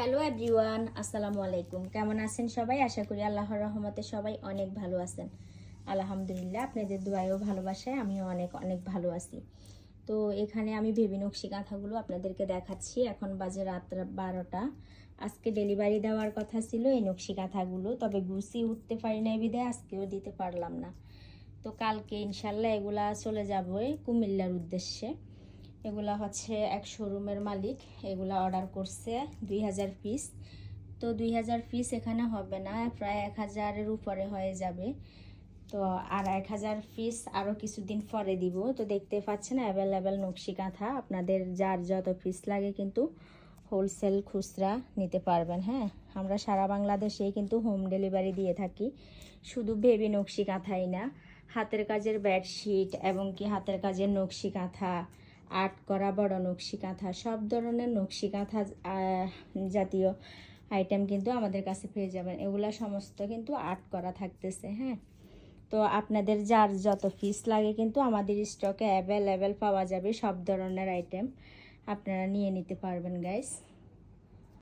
Hello everyone, আসসালামু আলাইকুম। কেমন আছেন সবাই? আশা করি আল্লাহর রহমতে সবাই অনেক ভালো আছেন। আলহামদুলিল্লাহ, আপনাদের দোয়ায়ও ভালোবাসায় আমিও অনেক অনেক ভালো আছি। তো এখানে আমি বেবি নকশি কাঁথাগুলো আপনাদেরকে দেখাচ্ছি। এখন বাজে রাত 12টা। আজকে ডেলিভারি দেওয়ার কথা ছিল এই নকশি কাঁথাগুলো, তবে গুছিয়ে উঠতে পারি নাই বিধায় আজকেও দিতে পারলাম না। তো কালকে ইনশাল্লাহ এগুলা চলে যাবো কুমিল্লার উদ্দেশ্যে। এগুলা হচ্ছে এক শোরুমের মালিক, এগুলা অর্ডার করছে 2000 পিস। তো 2000 পিস এখানে হবে না, প্রায় 1000-এর উপরে হয়ে যাবে। তো আর 1000 পিস আরও কিছুদিন পরে দিব। তো দেখতে পাচ্ছেন অ্যাভেলেবেল নকশি কাঁথা, আপনাদের যার যত পিস লাগে কিন্তু হোলসেল খুচরা নিতে পারবেন। হ্যাঁ, আমরা সারা বাংলাদেশেই কিন্তু হোম ডেলিভারি দিয়ে থাকি। শুধু বেবি নকশি কাঁথাই না, হাতের কাজের বেডশিট এবং কি হাতের কাজের নকশি কাঁথা, আর্ট করা বড় নকশি কাঁথা, সব ধরনের নকশি কাঁথা জাতীয় আইটেম কিন্তু আমাদের কাছে পেয়ে যাবেন। এগুলা সমস্ত কিন্তু আর্ট করা থাকতেছে। হ্যাঁ, তো আপনাদের যার যত পিস লাগে কিন্তু আমাদের স্টকে অ্যাভেলেবেল পাওয়া যাবে সব ধরনের আইটেম, আপনারা নিয়ে নিতে পারবেন গাইস।